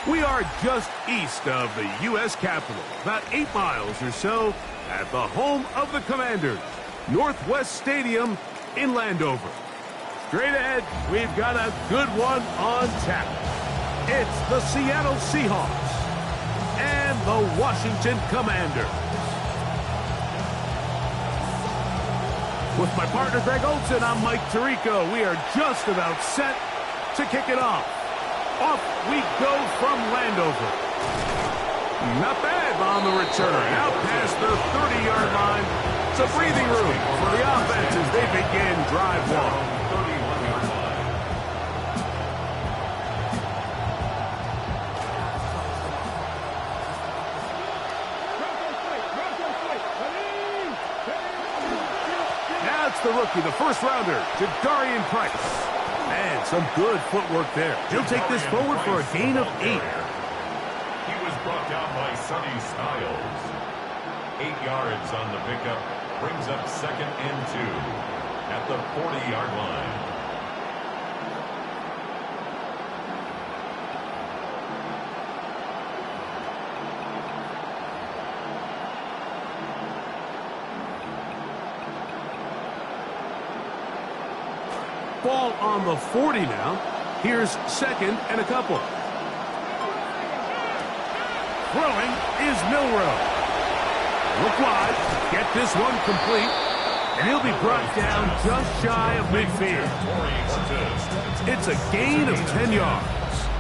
We are just east of the U.S. Capitol, about 8 miles or so, at the home of the Commanders, Northwest Stadium in Landover. Straight ahead, we've got a good one on tap. It's the Seattle Seahawks and the Washington Commanders. With my partner Greg Olson, I'm Mike Tirico. We are just about set to kick it off. Off we go from Landover. Not bad on the return. Out past the 30-yard line. It's a breathing room for the offense as they begin drive one. Now it's the rookie, the first rounder, Jadarian Price. And some good footwork there. He'll take this forward for a gain of 8. He was brought down by Sonny Styles. 8 yards on the pickup. Brings up 2nd and 2 at the 40-yard line. Ball on the 40 now. Here's 2nd and a couple. Throwing is Milroe. Look wide. Get this one complete. And he'll be brought down just shy of midfield. It's a gain of 10 yards.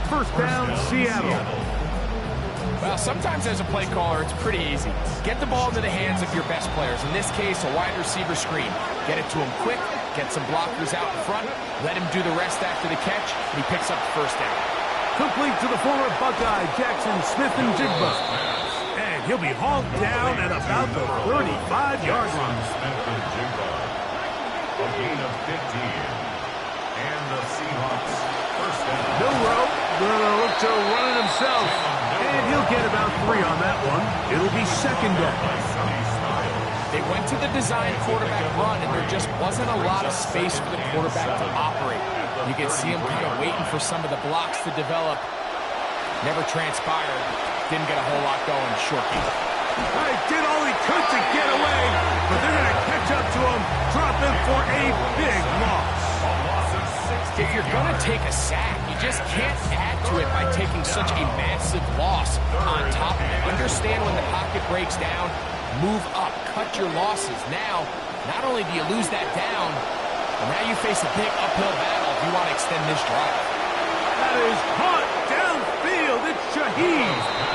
First down, Seattle. Well, sometimes as a play caller, it's pretty easy. Get the ball into the hands of your best players. In this case, a wide receiver screen. Get it to him quick. Get some blockers out in front. Let him do the rest after the catch, and he picks up the first down. Complete to the former Buckeye, Jackson Smith and Jigba. And he'll be hauled down at about the 35-yard line. A gain of 15. And the Seahawks first down. Milroe gonna look to run it himself. And he'll get about 3 on that one. It'll be 2nd down. They went to the design quarterback run, and there just wasn't a lot of space for the quarterback to operate. You can see him kind of waiting for some of the blocks to develop. Never transpired. Didn't get a whole lot going. Short game. Did all he could to get away, but they're going to catch up to him, drop him for a big loss. If you're going to take a sack, you just can't add to it by taking such a massive loss on top of it. Understand when the pocket breaks down, move up, cut your losses. Now, not only do you lose that down, but now you face a big uphill battle if you want to extend this drive. That is caught downfield. It's Shaheed.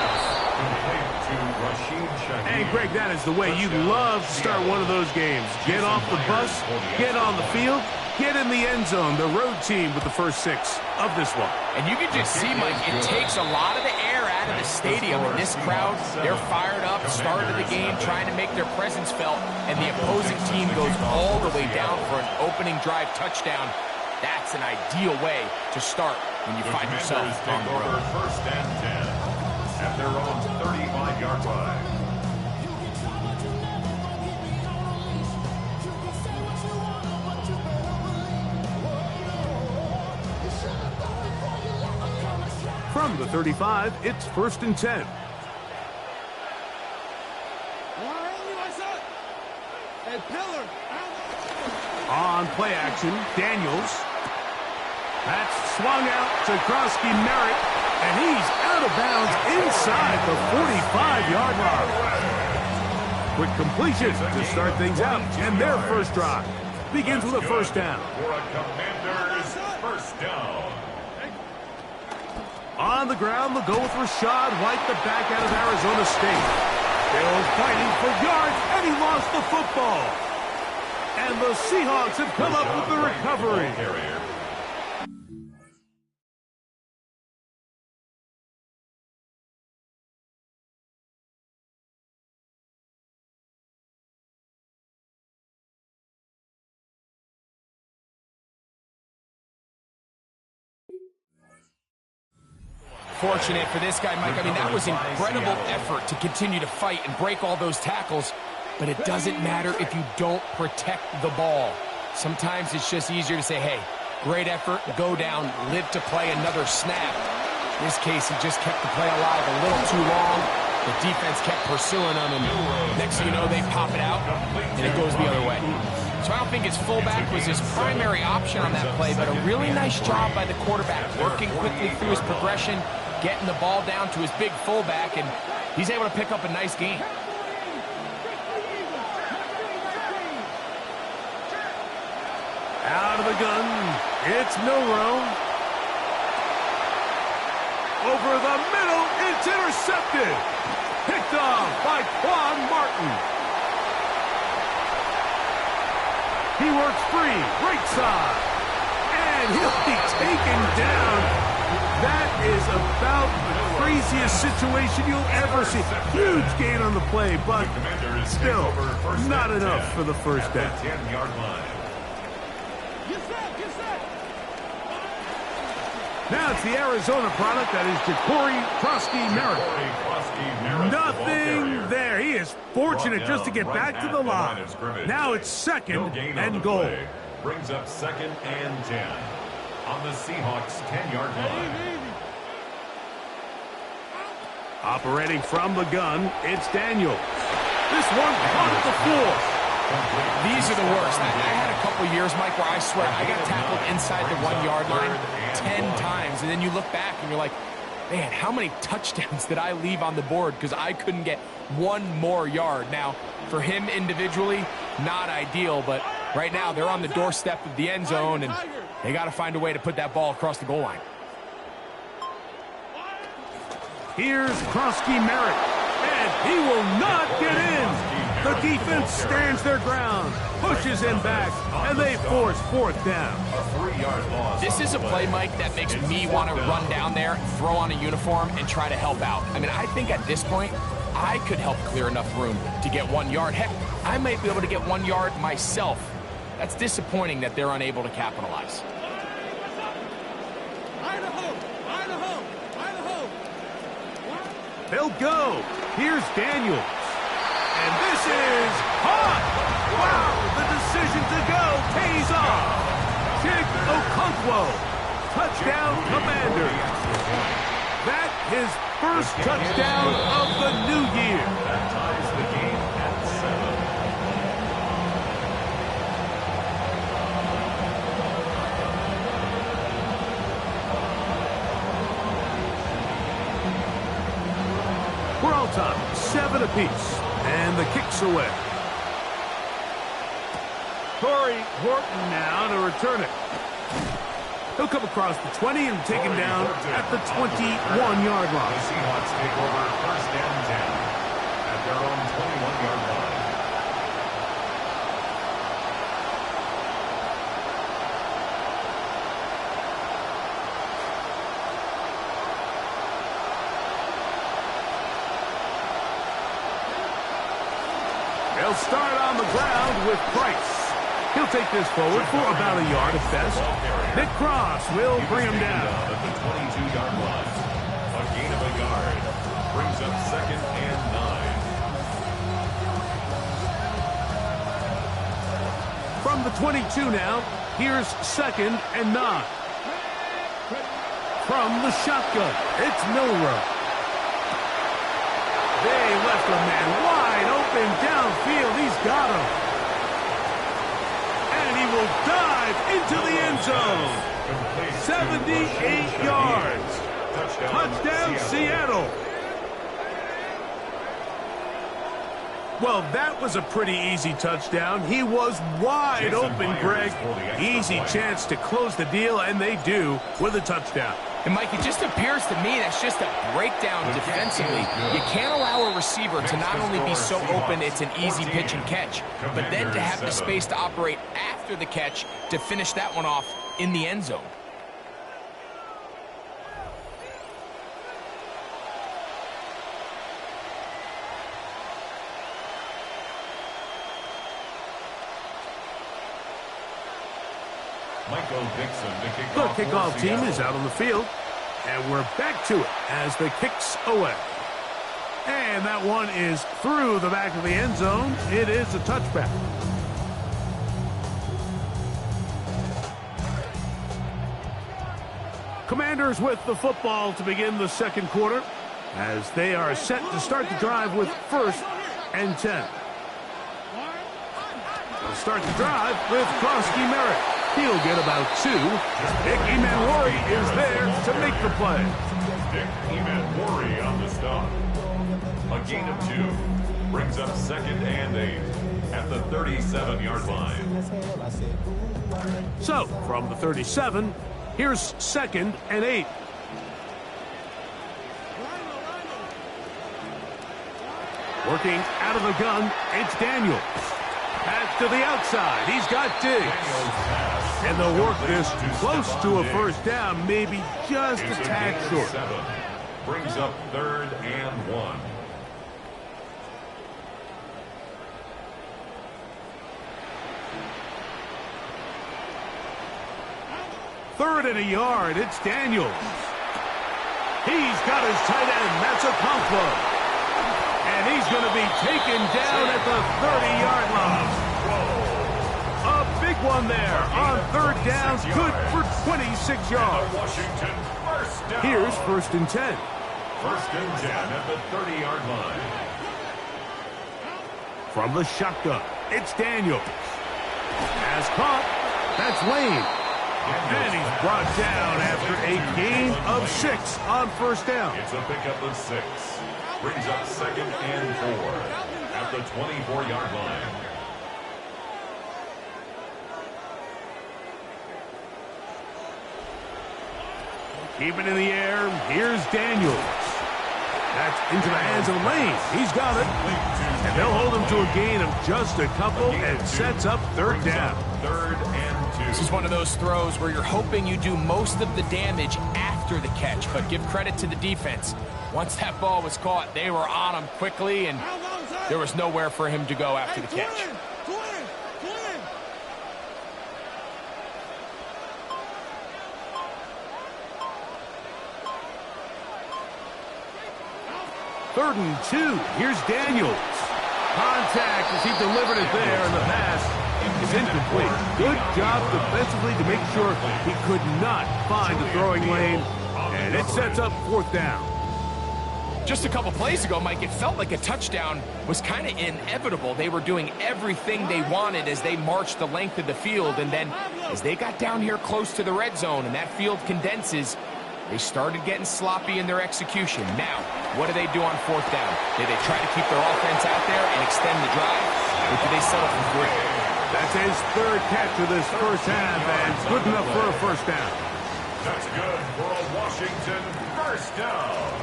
And Greg, that is the way you love to start one of those games. Get off the bus, get on the field, get in the end zone. The road team with the first 6 of this one. And you can just see, Mike, it takes a lot of the air out of the stadium. And this crowd, they're fired up, started the game, trying to make their presence felt. And the opposing team goes all the way down for an opening drive touchdown. That's an ideal way to start when you find yourself on the road. First and 10 at their own 35-yard line. From the 35, it's 1st and 10. On play action, Daniels. That's swung out to Krosky Merritt, and he's out of bounds inside the 45-yard line. Quick completion to start things out, and their first drive begins with a first down. For a Commanders first down. On the ground, they'll go with Rashad White, the back out of Arizona State. Bills fighting for yards, and he lost the football. And the Seahawks have come up with the recovery. Fortunate for this guy, Mike. I mean, that was incredible effort to continue to fight and break all those tackles. But it doesn't matter if you don't protect the ball. Sometimes it's just easier to say, hey, great effort, go down, live to play another snap. In this case, he just kept the play alive a little too long. The defense kept pursuing him, and next thing you know, they pop it out, and it goes the other way. So I don't think his fullback was his primary option on that play, but a really nice job by the quarterback, working quickly through his progression, getting the ball down to his big fullback, and he's able to pick up a nice gain. Out of the gun, it's Milroe. Over the middle, it's intercepted. Picked off by Quan Martin. He works free, right side. And he'll be taken down. That is about the craziest situation you'll ever see. Huge gain on the play, but still not enough for the first down. 10-yard line. Now it's the Arizona product, that is Ja'Cory Krosky-Merritt. Nothing there. He is fortunate just to get back to the line. Now it's second and goal. Brings up second and 10 on the Seahawks 10-yard line. Operating from the gun, it's Daniel. This one caught at the floor. These are the worst. I had a couple years, Mike, where I swear I got tackled inside the 1-yard line 10 times, and then you look back and you're like, man, how many touchdowns did I leave on the board because I couldn't get one more yard? Now, for him individually, not ideal, but right now they're on the doorstep of the end zone, and they got to find a way to put that ball across the goal line. Here's Krosky-Merritt, and he will not get in. The defense stands their ground, pushes him back, and they force fourth down. A 3-yard loss. This is a play, Mike, that makes me want to run down there, throw on a uniform, and try to help out. I mean, I think at this point, I could help clear enough room to get 1 yard. Heck, I might be able to get 1 yard myself. That's disappointing that they're unable to capitalize. They'll go. Here's Daniels. And this is hot. Wow, the decision to go pays off. Chig Okonkwo, touchdown Commander. That his first touchdown of the new year. That ties the game at 7. We're all time, 7 apiece. And the kick's away. Corey Horton now to return it. He'll come across the 20 and taken down at the 21-yard line. The Seahawks take over first and 10 at their own 21-yard line. They'll start on the ground with Price. He'll take this forward for about a yard at best. Nick Cross will bring him down. At the 22-yard line. A gain of a yard. Brings up second and 9. From the 22 now, here's second and 9. From the shotgun, it's Milroe. They left a man wide open downfield. He's got him. zone. 78 yards. Touchdown, Seattle. Well, that was a pretty easy touchdown. He was wide open, Greg. Easy chance to close the deal, and they do with a touchdown. And, Mike, it just appears to me that's just a breakdown defensively. You can't allow a receiver to not only be so open it's an easy pitch and catch, but then to have the space to operate after the catch to finish that one off in the end zone. The kickoff team is out on the field, and we're back to it as the kick's away. And that one is through the back of the end zone. It is a touchback. Commanders with the football to begin the second quarter as they are set to start the drive with 1st and 10. They'll start the drive with Krosky Merritt. He'll get about 2. Nick Emanwari is there to make the play. Nick Emanwari on the stop. A gain of 2. Brings up 2nd and 8 at the 37-yard line. So, from the 37, here's 2nd and 8. Working out of the gun, it's Daniels. Pass to the outside. He's got Diggs. And they'll work this close to a first down, maybe just a tad short. Brings up 3rd and 1. Third and a yard. It's Daniels. He's got his tight end. That's a Conklin. And he's going to be taken down at the 30-yard line. A big one there on 3rd down. Good for 26 yards. Here's 1st and 10. 1st and 10 at the 30-yard line. From the shotgun, it's Daniels. Has caught. That's Lane. And he's brought down after a gain of 6 on 1st down. It's a pickup of 6. Brings up 2nd and 4 at the 24-yard line. Keep it in the air. Here's Daniels. That's into the hands of Lane. He's got it. And they'll hold him to a gain of just a couple and sets up 3rd down. 3rd and 2. This is one of those throws where you're hoping you do most of the damage after the catch, but give credit to the defense. Once that ball was caught, they were on him quickly, and there was nowhere for him to go after the catch. Third and 2. Here's Daniels. Contact as he delivered it there, and the pass is incomplete. Good job defensively to make sure he could not find the throwing lane, and it sets up 4th down. Just a couple plays ago, Mike, it felt like a touchdown was kind of inevitable. They were doing everything they wanted as they marched the length of the field, and then as they got down here close to the red zone and that field condenses, they started getting sloppy in their execution. Now, what do they do on 4th down? Do they try to keep their offense out there and extend the drive, or do they settle for 3? That's his 3rd catch of this first half, and it's good enough for a first down. That's good for a Washington first down.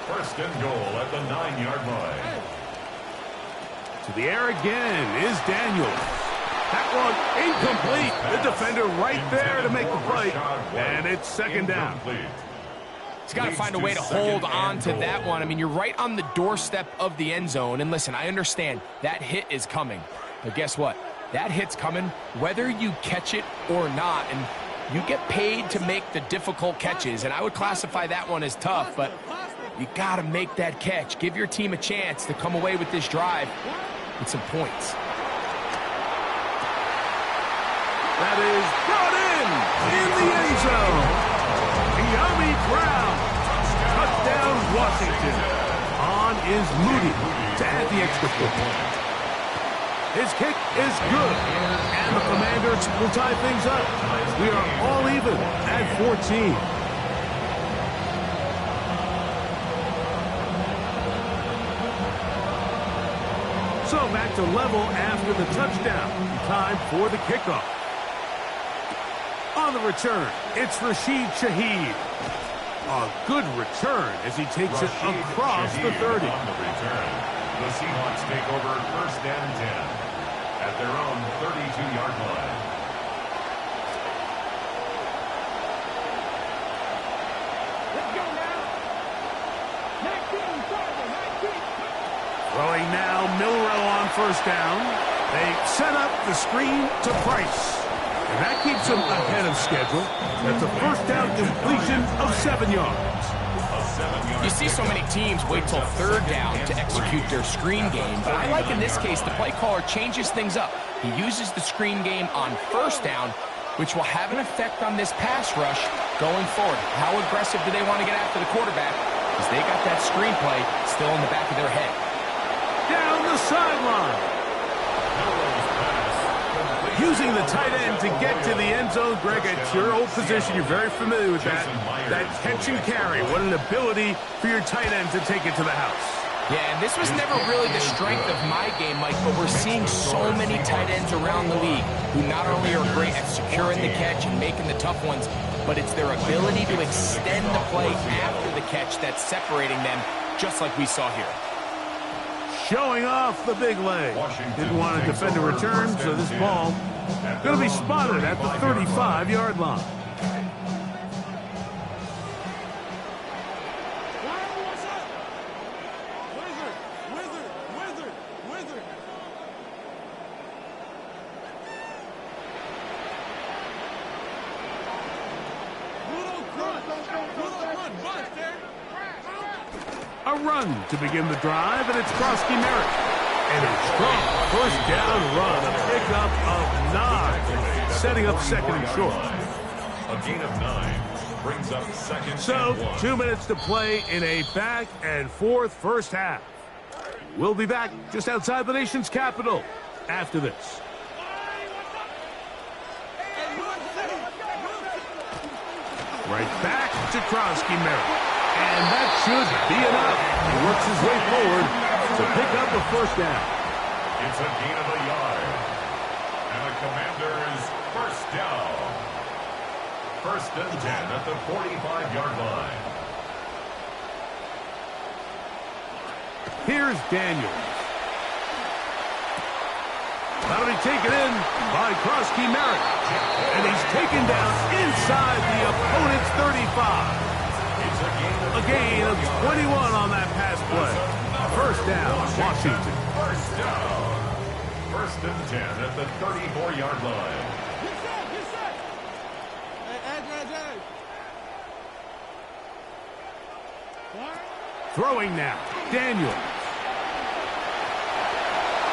1st and goal at the 9-yard line. To the air again is Daniels. That one incomplete. The defender right there to make the play, and it's 2nd down. He's got to find a way to hold on to that one. I mean, you're right on the doorstep of the end zone, and listen, I understand that hit is coming, but guess what? That hit's coming whether you catch it or not, and you get paid to make the difficult catches, and I would classify that one as tough, but you got to make that catch. Give your team a chance to come away with this drive with some points. That is brought in the end zone. Yami Brown. Touchdown, Washington. On is Moody to add the extra point. His kick is good. And the Commanders will tie things up. We are all even at 14. So back to level after the touchdown. Time for the kickoff. On the return, it's Rashid Shaheed. A good return as he takes it across the 30. On the return, the Seahawks take over 1st and 10 at their own 32-yard line. Throwing now, Milrow on 1st down. They set up the screen to Price. And that keeps him ahead of schedule. That's a 1st down completion of 7 yards. You see so many teams wait till 3rd down to execute their screen game, but I like in this case the play caller changes things up. He uses the screen game on 1st down, which will have an effect on this pass rush going forward. How aggressive do they want to get after the quarterback? Because they got that screen play still in the back of their head. Down the sideline. Using the tight end to get to the end zone. Greg, it's your old position. You're very familiar with that. That catch and carry. What an ability for your tight end to take it to the house. Yeah, and this was never really the strength of my game, Mike, but we're seeing so many tight ends around the league who not only are great at securing the catch and making the tough ones, but it's their ability to extend the play after the catch that's separating them, just like we saw here. Showing off the big leg. Didn't want to defend a return, so this ball going to be spotted at the 35-yard line. A run to begin the drive, and it's Krosky Merritt. And a strong 1st down run, a pickup of 9, setting up 2nd and short. A gain of 9 brings up 2nd and 1. So 2 minutes to play in a back and forth 1st half. We'll be back just outside the nation's capital after this. Right back to Krosky Merritt. And that should be enough. He works his way forward to pick up a 1st down. It's a gain of a yard. And the Commanders 1st down. 1st and 10 at the 45-yard line. Here's Daniels. That'll be taken in by Krosky Merritt. And he's taken down inside the opponent's 35. A gain of 21 on that pass play. 1st down, Washington. 1st down. 1st and 10 at the 34-yard line. Throwing now, Daniels.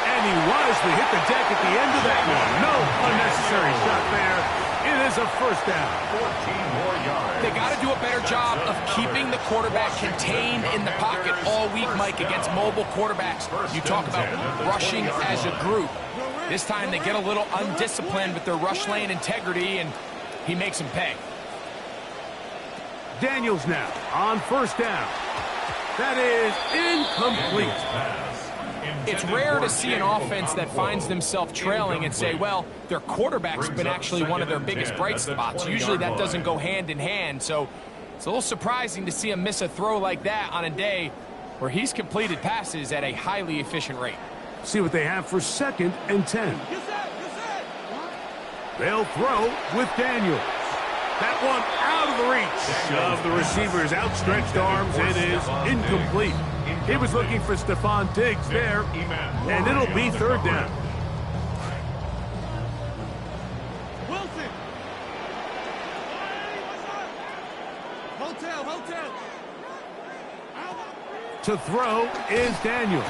And he wisely hit the deck at the end of that one. No unnecessary shot there. It is a 1st down. 14 more yards. They got to do a better job of keeping the quarterback contained in the pocket all week, Mike, against mobile quarterbacks. You talk about rushing as a group. This time they get a little undisciplined with their rush lane integrity, and he makes them pay. Daniels now on 1st down. That is incomplete. It's rare to see an offense that finds themselves trailing and say, well, their quarterback's been actually one of their biggest bright spots. Usually that doesn't go hand in hand, so it's a little surprising to see him miss a throw like that on a day where he's completed passes at a highly efficient rate. See what they have for 2nd and 10. They'll throw with Daniels. That one out of the reach of the receiver's outstretched arms. It is incomplete. He was looking for Stephon Diggs there, and it'll be 3rd down. Wilson. Hotel. To throw is Daniels.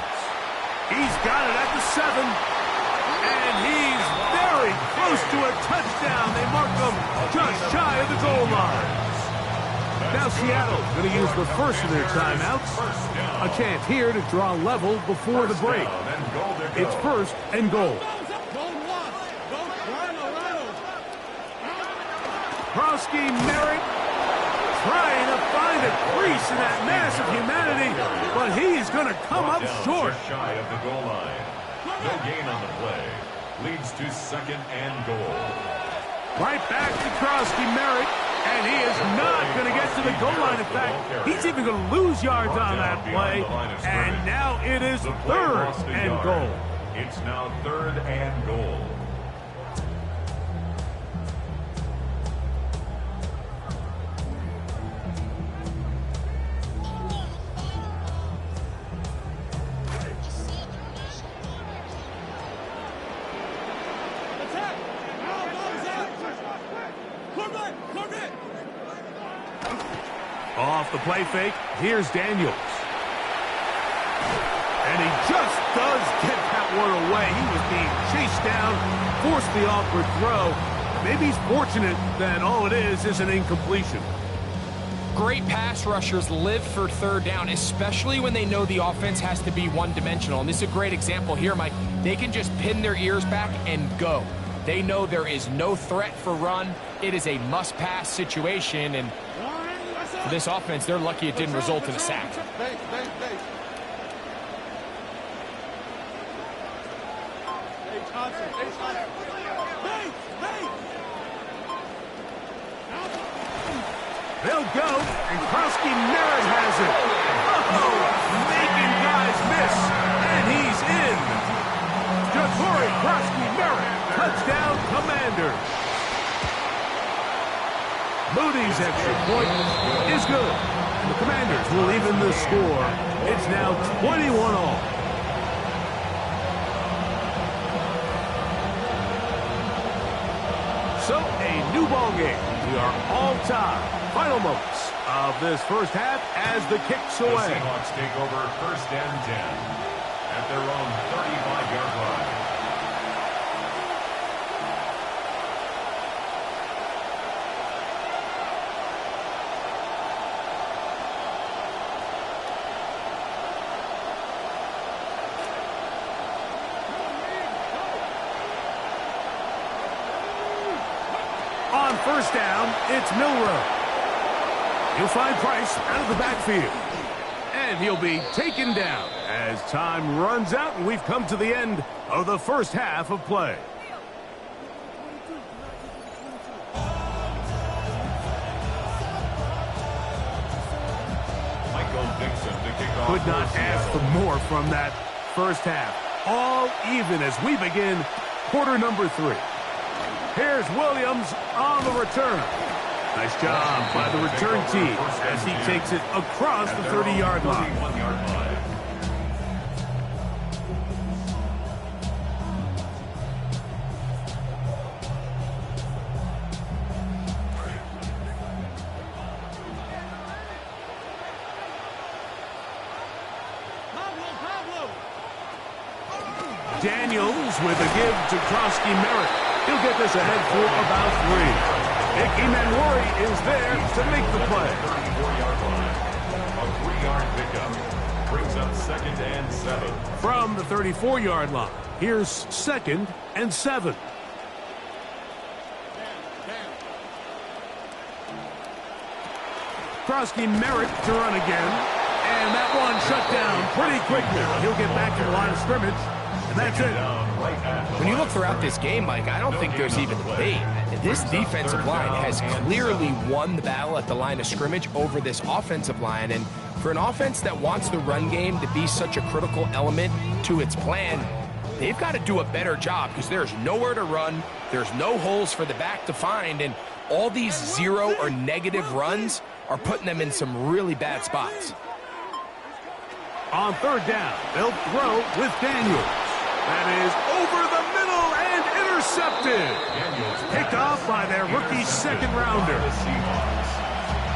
He's got it at the 7, and he's very close to a touchdown. They mark him just shy of the goal line. Now Seattle's going to use the first of their timeouts. A chance here to draw level before the break. It's 1st and goal. Krosky Merritt trying to find a crease in that mass of humanity, but he is going to come up short. Just shy of the goal line. No gain on the play. Leads to second and goal. Right back to Krosky Merritt, and he is not going to get to the goal line. In fact, he's even going to lose yards on that play, and now it is third and goal. It's now third and goal. Off the play fake, here's Daniels. And he just does get that one away. He was being chased down, forced the awkward throw. Maybe he's fortunate that all it is an incompletion. Great pass rushers live for third down, especially when they know the offense has to be one-dimensional. And this is a great example here, Mike. They can just pin their ears back and go. They know there is no threat for run. It is a must-pass situation, and for this offense, they're lucky it didn't result in a sack. They'll go, and Krosky Merritt has it. Oh, making guys miss, and he's in. Ja'Cory Krosky Merritt, touchdown Commanders. Moody's extra point is good. The Commanders will even the score. It's now 21-all. So, a new ball game. We are all tied. Final moments of this first half as the kicks away. The Seahawks take over first and 10 at their own 35-yard line. On first down, it's Milroe. He'll find Price out of the backfield. And he'll be taken down as time runs out, and we've come to the end of the first half of play. Could not ask for more from that first half. All even as we begin quarter number 3. Here's Williams on the return. Nice job by the return team as he takes it across the 30-yard line. Daniels with a give to Krosky Merritt. He'll get this ahead for about 3. Ickey Manwari is there to make the play. 34-yard line. A 3-yard pickup brings up second and 7. From the 34-yard line, here's second and 7. Krosky Merritt to run again. And that one shut down pretty quickly. He'll get back to the line of scrimmage. And that's it. When you look throughout this game, Mike, I don't think there's even a debate. This defensive line has clearly won the battle at the line of scrimmage over this offensive line. And for an offense that wants the run game to be such a critical element to its plan, they've got to do a better job because there's nowhere to run. There's no holes for the back to find. And all these 0 or negative runs are putting them in some really bad spots. On third down, they'll throw with Daniels. That is over the middle and intercepted. Picked off by their rookie second-rounder. The Seahawks.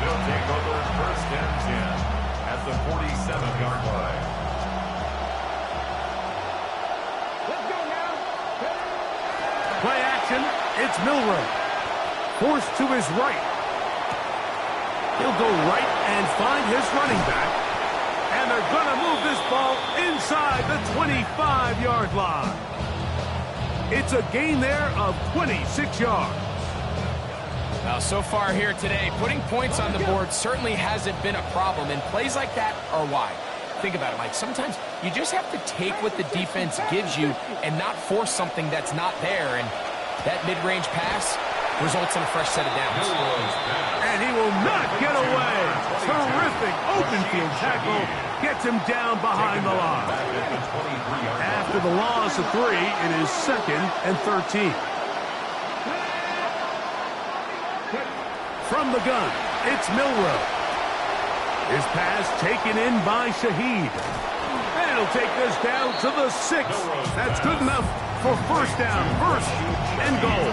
They'll take over first and 10 at the 47-yard line. Let's go now. Play action, it's Milroe. Forced to his right. He'll go right and find his running back. And they're going to move this ball inside the 25-yard line. It's a gain there of 26 yards. Now, so far here today, putting points on the board certainly hasn't been a problem, and plays like that are why. Think about it, Mike. Sometimes you just have to take what the defense gives you and not force something that's not there, and that mid-range pass results in a fresh set of downs. And he will not get away. Terrific open field tackle. Gets him down behind the line. After the loss of 3, it is 2nd and 13. From the gun, it's Milroe. His pass taken in by Shaheed. And he'll take this down to the 6. That's good enough for first down. First and goal.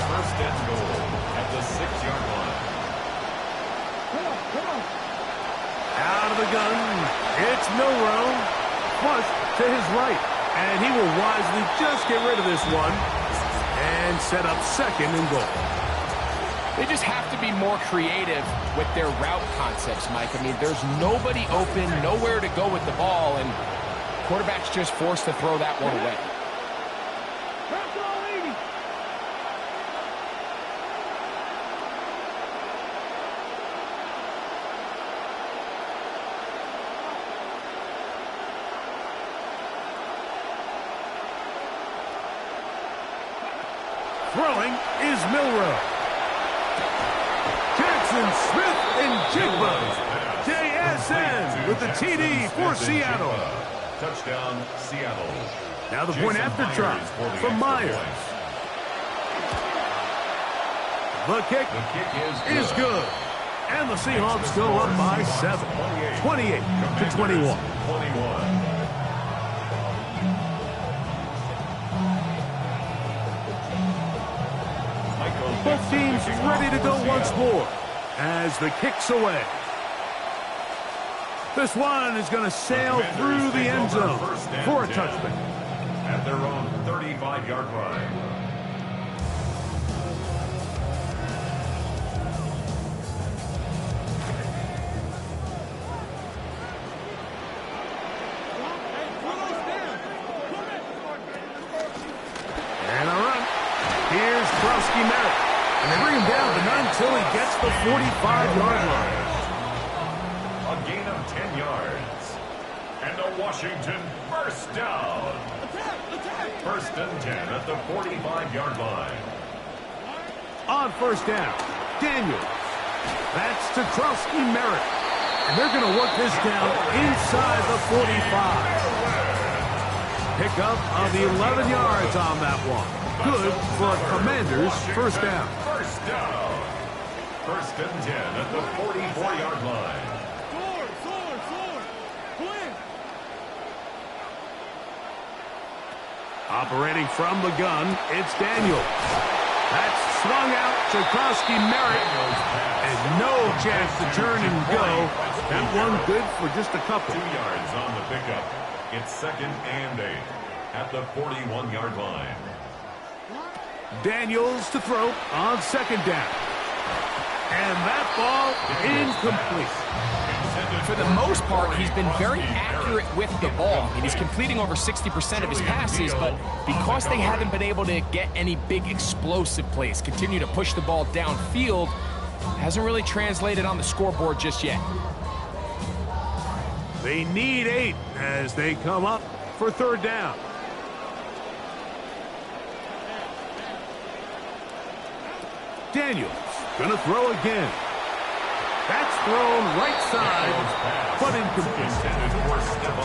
First and goal at the 6-yard line. Out of the gun, it's Milroe. Flush to his right. And he will wisely just get rid of this one and set up 2nd and goal. They just have to be more creative with their route concepts, Mike. I mean, there's nobody open, nowhere to go with the ball, and quarterback's just forced to throw that one away. Throwing is Milroe. Smith and Jigba. JSN with the TD for Seattle. Touchdown, Seattle. Now the point after try from Myers. The kick is good. And the Seahawks go up by 7. 28-21. Both teams ready to go once more as the kick's away. This one is going to sail through the end zone for a touchback. At their own 35-yard line. And a run. Here's Krosky-Merritt. And they bring him down, but not until he gets the 45-yard line. A gain of 10 yards. And a Washington first down. First and 10 at the 45-yard line. On first down, Daniels. That's to Krosky-Merritt. And they're going to work this down inside the 45. Pickup of the 11 yards on that one. Good for a Commanders first down. First down. First and 10 at the 44-yard line. Operating from the gun, it's Daniels. That's swung out to Krosky-Merritt. And no chance to turn and go. That one good for just a couple. 2 yards on the pickup. It's 2nd and 8 at the 41-yard line. Daniels to throw on second down. And that ball incomplete. For the most part, he's been very accurate with the ball. I mean, he's completing over 60% of his passes, but because they haven't been able to get any big explosive plays, continue to push the ball downfield, hasn't really translated on the scoreboard just yet. They need 8 as they come up for third down. Daniels gonna throw again. That's thrown right side, but incomplete.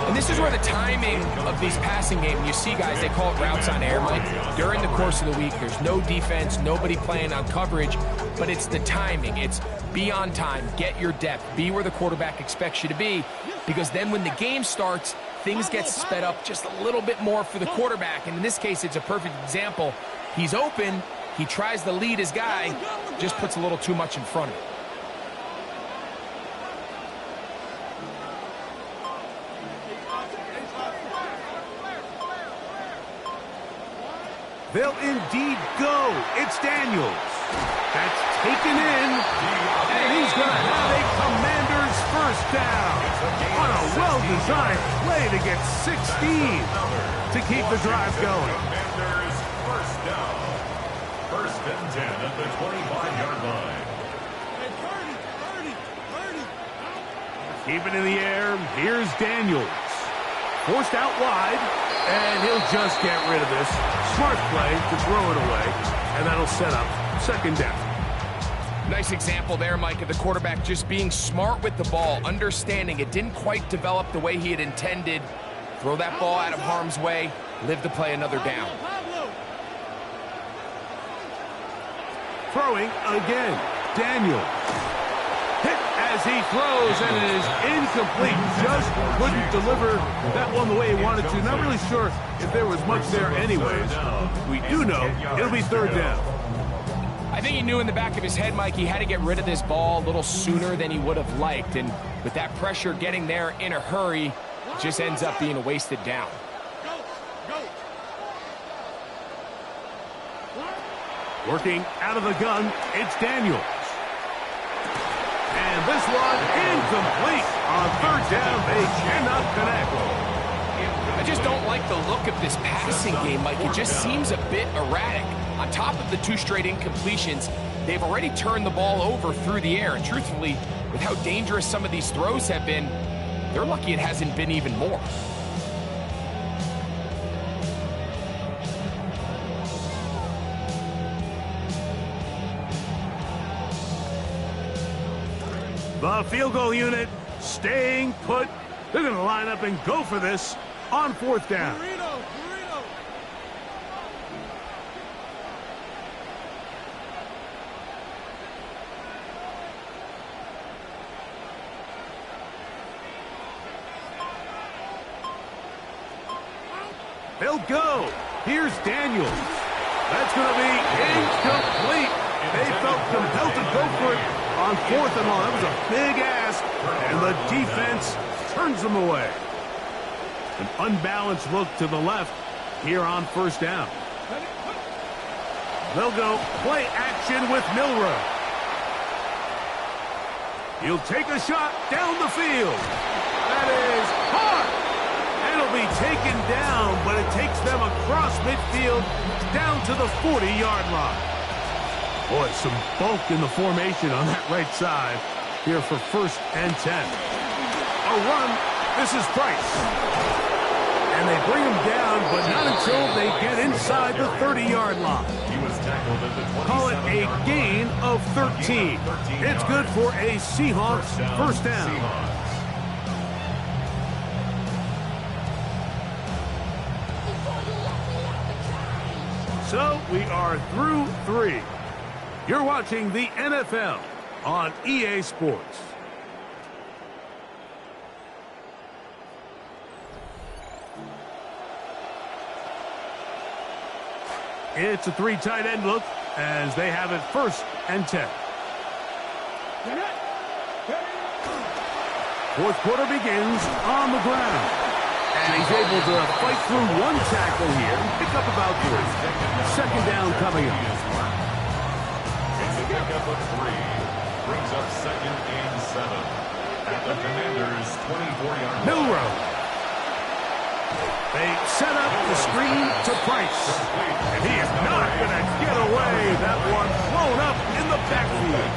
And this is where the timing of these passing games, you see guys, they call it routes on air, Mike. During the course of the week, there's no defense, nobody playing on coverage, but it's the timing. It's be on time, get your depth, be where the quarterback expects you to be, because then when the game starts, things get sped up just a little bit more for the quarterback. And in this case, it's a perfect example. He's open, he tries to lead his guy, just puts a little too much in front of him. They'll indeed go. It's Daniels. That's taken in, and he's going to have a Commanders first down on a well-designed play to get 16 to keep the drive going. Commanders first down. First and 10 at the 25-yard line. Keep it in the air. Here's Daniels. Forced out wide, and he'll just get rid of this. Smart play to throw it away, and that'll set up second down. Nice example there, Mike, of the quarterback just being smart with the ball, understanding it didn't quite develop the way he had intended. Throw that ball out of harm's way, live to play another down. Throwing again. Daniels. Hit as he throws, and it is incomplete. Just couldn't deliver that one the way he wanted to. Not really sure if there was much there anyways. We do know it'll be third down. I think he knew in the back of his head, Mike, he had to get rid of this ball a little sooner than he would have liked. And with that pressure getting there in a hurry, it just ends up being a wasted down. Working out of the gun, it's Daniels. And this one incomplete. On third down, they cannot connect. I just don't like the look of this passing game, Mike. It just seems a bit erratic. On top of the 2 straight incompletions, they've already turned the ball over through the air. And truthfully, with how dangerous some of these throws have been, they're lucky it hasn't been even more. The field goal unit staying put. They're going to line up and go for this on fourth down. They'll go. Here's Daniels. That's going to be incomplete. They felt compelled to go for it on fourth and long. That was a big ask, and the defense turns them away. An unbalanced look to the left here on first down. They'll go play action with Milrow. He'll take a shot down the field. That is hard. It'll be taken down, but it takes them across midfield down to the 40-yard line. Boy, some bulk in the formation on that right side here for first and 10. A run. This is Price. And they bring him down, but not until they get inside the 30-yard line. He was tackled at the 27-yard line. Call it a gain of 13. It's good for a Seahawks first down. So we are through 3. You're watching the NFL on EA Sports. It's a 3 tight end look as they have it first and 10. Fourth quarter begins on the ground. And he's able to fight through 1 tackle here and pick up about 3. Second down coming up. Pickup of 3 brings up second and 7 at the Commanders' 24-yard line. Milrow. They set up the screen to Price. And he is not going to get away. That one blown up in the backfield.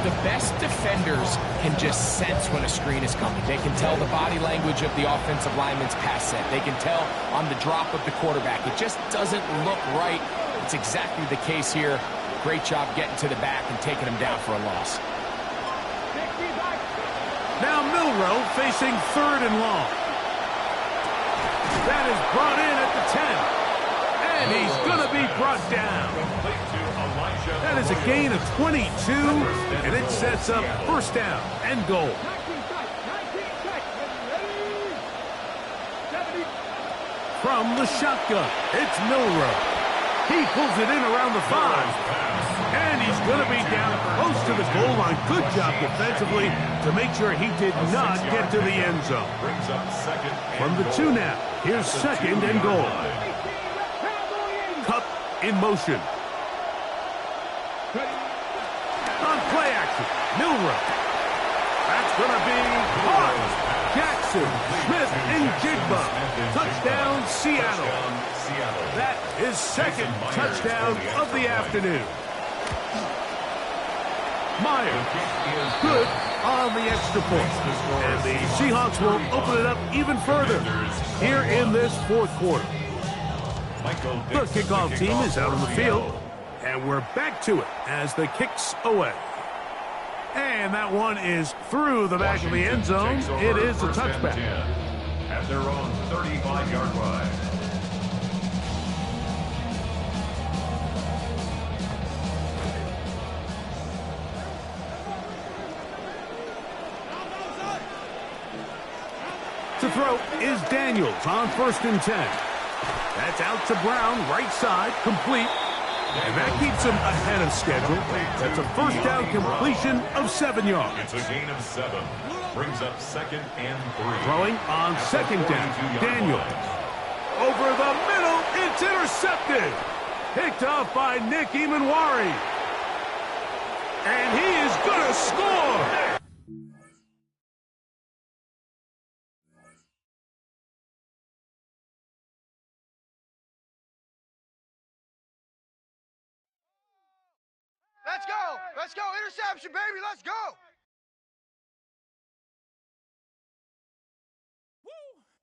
The best defenders can just sense when a screen is coming. They can tell the body language of the offensive lineman's pass set. They can tell on the drop of the quarterback. It just doesn't look right. It's exactly the case here. Great job getting to the back and taking him down for a loss. Now Milrow facing third and long. That is brought in at the 10. And he's going to be brought down. That is a gain of 22, and it sets up first down and goal. From the shotgun, it's Milrow. He pulls it in around the 5. And he's going to be down close to the goal line. Good job defensively to make sure he did not get to the end zone. From the 2 now, here's second and goal. Cup in motion. On play action, Milrow. That's going to be caught. Jackson, Smith, and Jigba. Touchdown, Seattle. That is second touchdown of the afternoon. Myers, good on the extra point. And the Seahawks will open it up even further here in this fourth quarter. The kickoff team is out on the field, and we're back to it as the kick's away. And that one is through the back of the end zone. It is a touchback. At their own 35-yard line. To throw is Daniels on 1st and 10. That's out to Brown, right side, complete. And that keeps him ahead of schedule. That's a first down completion of 7 yards. It's a gain of 7. Brings up 2nd and 3. Throwing on 2nd down, Daniels. Over the middle, it's intercepted. Picked off by Nick Emanwari. And he is going to score. Let's go! Let's go! Interception, baby! Let's go!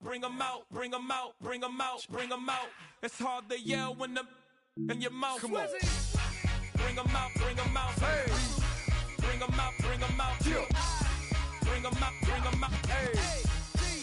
Bring 'em out, bring 'em out, bring 'em out, bring 'em out. It's hard to yell when the in your mouth. Come on. Bring 'em out, bring 'em out. Hey. Bring 'em out, bring 'em out. Bring 'em out, bring 'em out. Hey.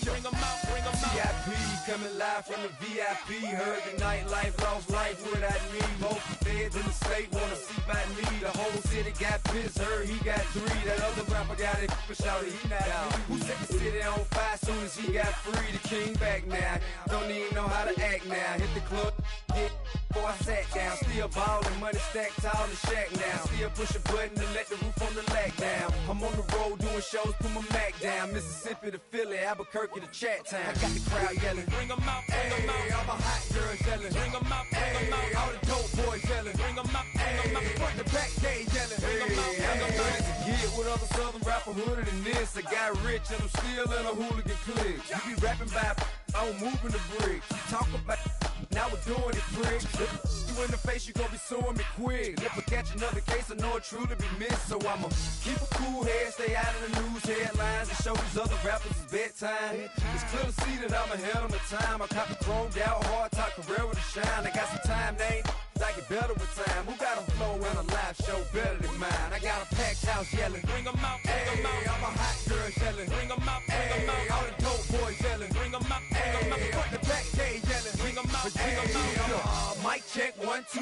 Bring 'em out, bring 'em out. VIP coming live from the VIP. Heard the nightlife, lost life without me. Both feds in the state wanna see by me. The whole city got pissed, heard he got 3. That other rapper got it, but shouted he not out. Who set the city on fire soon as he got free? The king back now, don't even know how to act now. Hit the club, hit before I sat down. Still ballin', money stacked tall in shack now. Still push a button to let the roof on the lag down. I'm on the road doing shows, put my Mac down. Mississippi to Philly, Albuquerque to Chat Town. I got the crowd yelling. Bring 'em out, bring 'em out. All my hot girls yelling. Bring 'em out, bring 'em out. All the dope boys yelling. Bring 'em out, bring 'em out. Front the back, they yelling. Bring 'em out, bring 'em out. It's a kid with other southern rapper hooded than this. I got rich and I'm still in a hooligan clique. You be rapping by, I'm moving the bricks. You talk about, now we're doing it, prick. You in the face, you gon' be suing me quick. If I catch another case, I know it truly be missed. So I'ma keep a cool head, stay out of the news headlines, and show these other rappers it's bedtime. It's clear to see that I'm ahead of my time. I cop the chromed out, hard top career with a shine. I got some time, they ain't I get better with time. Who got a flow and a live show better than mine? I got a packed house yelling. Bring 'em out, bring 'em out. All my hot girls yelling. Bring 'em out, bring 'em out. All the dope boys yelling. Bring 'em out, bring 'em out. Front the back, they yelling. Bring 'em out, bring 'em out. Mic check 1, 2.